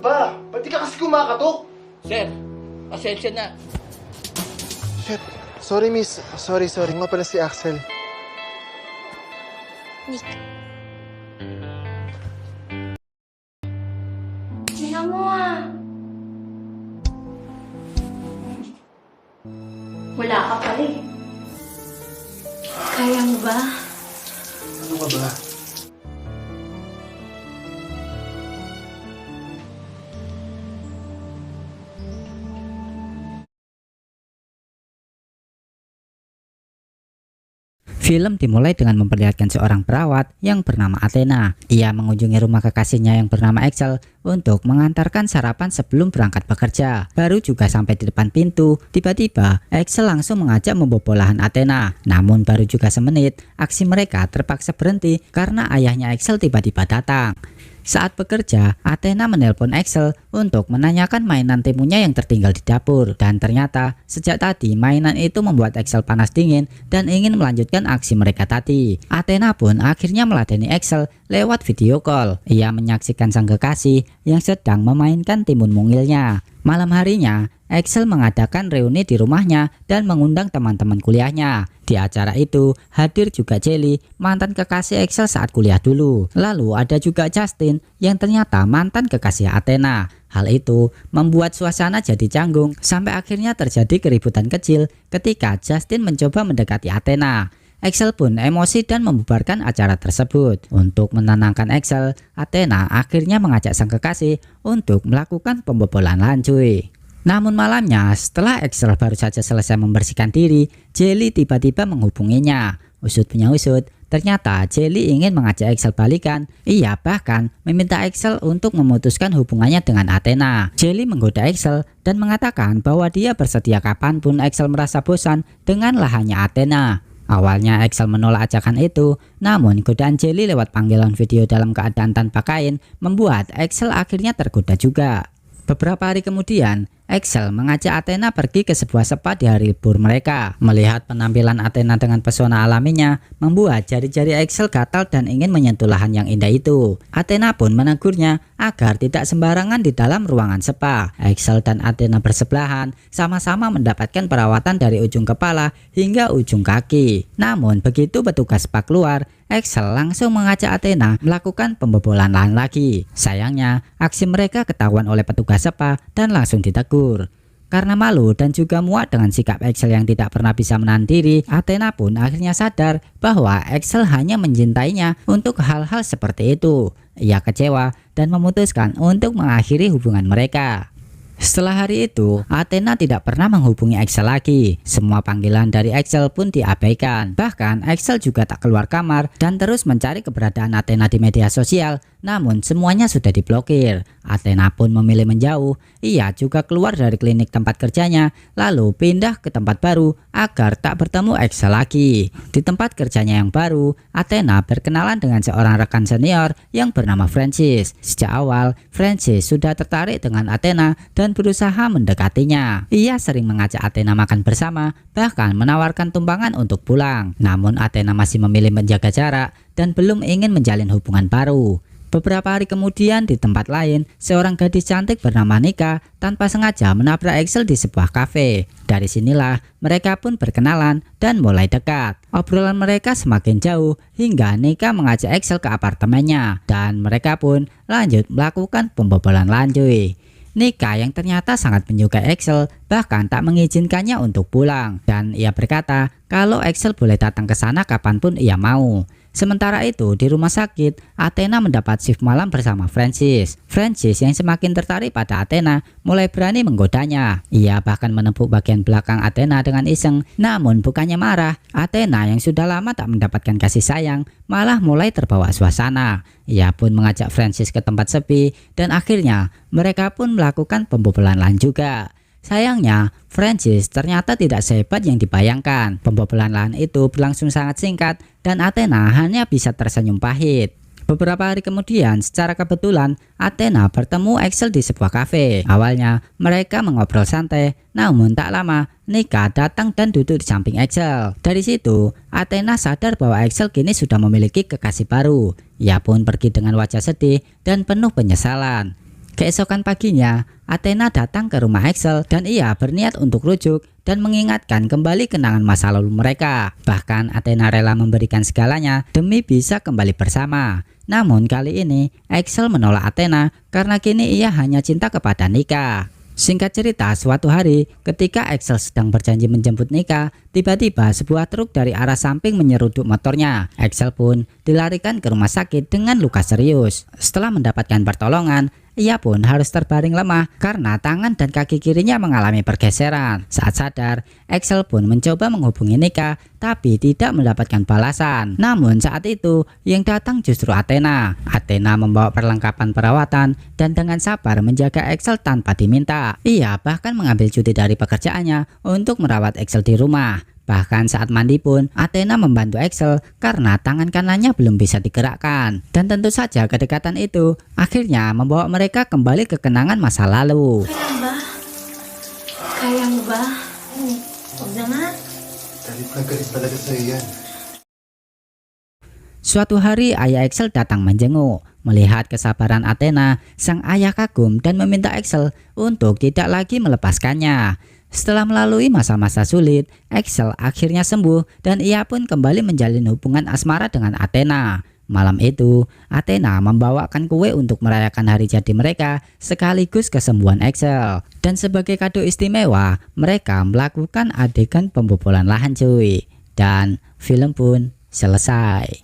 ba? Ba't di ka kasi kumakatok? Sir, pasensya na. Shit. Sorry, miss. Sorry. Nga pala si Axel. Nick. Tingnan mo ah. Wala ka pala eh. Kaya mo ba? Ano ka ba? Film dimulai dengan memperlihatkan seorang perawat yang bernama Athena. Ia mengunjungi rumah kekasihnya yang bernama Axel untuk mengantarkan sarapan sebelum berangkat bekerja. Baru juga sampai di depan pintu, tiba-tiba Axel langsung mengajak membobol lahan Athena. Namun baru juga semenit, aksi mereka terpaksa berhenti karena ayahnya Axel tiba-tiba datang. Saat bekerja, Athena menelpon Axel untuk menanyakan mainan timunya yang tertinggal di dapur. Dan ternyata sejak tadi mainan itu membuat Axel panas dingin dan ingin melanjutkan aksi mereka tadi. Athena pun akhirnya meladeni Axel lewat video call. Ia menyaksikan sang kekasih yang sedang memainkan timun mungilnya. Malam harinya, Axel mengadakan reuni di rumahnya dan mengundang teman-teman kuliahnya. Di acara itu hadir juga Jelly, mantan kekasih Axel saat kuliah dulu. Lalu ada juga Justin yang ternyata mantan kekasih Athena. Hal itu membuat suasana jadi canggung sampai akhirnya terjadi keributan kecil ketika Justin mencoba mendekati Athena. Axel pun emosi dan membubarkan acara tersebut. Untuk menenangkan Axel, Athena akhirnya mengajak sang kekasih untuk melakukan pembobolan lahan cuy. Namun malamnya setelah Axel baru saja selesai membersihkan diri, Jelly tiba-tiba menghubunginya. Usut punya usut, ternyata Jelly ingin mengajak Axel balikan. Ia bahkan meminta Axel untuk memutuskan hubungannya dengan Athena. Jelly menggoda Axel dan mengatakan bahwa dia bersedia kapanpun Axel merasa bosan dengan lahannya Athena. Awalnya Axel menolak ajakan itu, namun godaan Jelly lewat panggilan video dalam keadaan tanpa kain membuat Axel akhirnya tergoda juga. Beberapa hari kemudian, Axel mengajak Athena pergi ke sebuah spa di hari libur mereka. Melihat penampilan Athena dengan pesona alaminya, membuat jari-jari Axel gatal dan ingin menyentuh lahan yang indah itu. Athena pun menegurnya agar tidak sembarangan di dalam ruangan spa. Axel dan Athena bersebelahan, sama-sama mendapatkan perawatan dari ujung kepala hingga ujung kaki. Namun begitu petugas spa keluar, Axel langsung mengajak Athena melakukan pembobolan lahan lagi. Sayangnya, aksi mereka ketahuan oleh petugas spa dan langsung ditegur. Karena malu dan juga muak dengan sikap Axel yang tidak pernah bisa menahan diri, Athena pun akhirnya sadar bahwa Axel hanya mencintainya untuk hal-hal seperti itu. Ia kecewa dan memutuskan untuk mengakhiri hubungan mereka. Setelah hari itu, Athena tidak pernah menghubungi Axel lagi. Semua panggilan dari Axel pun diabaikan. Bahkan Axel juga tak keluar kamar dan terus mencari keberadaan Athena di media sosial. Namun semuanya sudah diblokir. Athena pun memilih menjauh. Ia juga keluar dari klinik tempat kerjanya, lalu pindah ke tempat baru agar tak bertemu Axel lagi. Di tempat kerjanya yang baru, Athena berkenalan dengan seorang rekan senior yang bernama Francis. Sejak awal, Francis sudah tertarik dengan Athena dan berusaha mendekatinya. Ia sering mengajak Athena makan bersama, bahkan menawarkan tumpangan untuk pulang. Namun Athena masih memilih menjaga jarak dan belum ingin menjalin hubungan baru. Beberapa hari kemudian di tempat lain, seorang gadis cantik bernama Nika tanpa sengaja menabrak Axel di sebuah kafe. Dari sinilah mereka pun berkenalan dan mulai dekat. Obrolan mereka semakin jauh hingga Nika mengajak Axel ke apartemennya dan mereka pun lanjut melakukan pembobolan lanjut. Nika yang ternyata sangat menyukai Axel bahkan tak mengizinkannya untuk pulang dan ia berkata kalau Axel boleh datang ke sana kapanpun ia mau. Sementara itu di rumah sakit, Athena mendapat shift malam bersama Francis. Francis yang semakin tertarik pada Athena mulai berani menggodanya. Ia bahkan menepuk bagian belakang Athena dengan iseng. Namun bukannya marah, Athena yang sudah lama tak mendapatkan kasih sayang malah mulai terbawa suasana. Ia pun mengajak Francis ke tempat sepi dan akhirnya mereka pun melakukan pembobolan lahan juga. Sayangnya, Francis ternyata tidak sehebat yang dibayangkan. Pembobolan lahan itu berlangsung sangat singkat dan Athena hanya bisa tersenyum pahit. Beberapa hari kemudian, secara kebetulan, Athena bertemu Axel di sebuah kafe. Awalnya, mereka mengobrol santai, namun tak lama, Nika datang dan duduk di samping Axel. Dari situ, Athena sadar bahwa Axel kini sudah memiliki kekasih baru. Ia pun pergi dengan wajah sedih dan penuh penyesalan. Keesokan paginya, Athena datang ke rumah Axel dan ia berniat untuk rujuk dan mengingatkan kembali kenangan masa lalu mereka. Bahkan Athena rela memberikan segalanya demi bisa kembali bersama. Namun kali ini Axel menolak Athena karena kini ia hanya cinta kepada Nika. Singkat cerita, suatu hari ketika Axel sedang berjanji menjemput Nika, tiba-tiba sebuah truk dari arah samping menyeruduk motornya. Axel pun dilarikan ke rumah sakit dengan luka serius. Setelah mendapatkan pertolongan, ia pun harus terbaring lemah karena tangan dan kaki kirinya mengalami pergeseran. Saat sadar, Axel pun mencoba menghubungi Nika tapi tidak mendapatkan balasan. Namun saat itu yang datang justru Athena. Athena membawa perlengkapan perawatan dan dengan sabar menjaga Axel tanpa diminta. Ia bahkan mengambil cuti dari pekerjaannya untuk merawat Axel di rumah. Bahkan saat mandi pun Athena membantu Axel karena tangan kanannya belum bisa digerakkan. Dan tentu saja kedekatan itu akhirnya membawa mereka kembali ke kenangan masa lalu. Kaya mo ba? Huwag na nga. Galit talaga sa'yo yan. Suatu hari ayah Axel datang menjenguk. Melihat kesabaran Athena, sang ayah kagum dan meminta Axel untuk tidak lagi melepaskannya. Setelah melalui masa-masa sulit, Axel akhirnya sembuh dan ia pun kembali menjalin hubungan asmara dengan Athena. Malam itu, Athena membawakan kue untuk merayakan hari jadi mereka sekaligus kesembuhan Axel. Dan sebagai kado istimewa, mereka melakukan adegan pembobolan lahan cuy. Dan film pun selesai.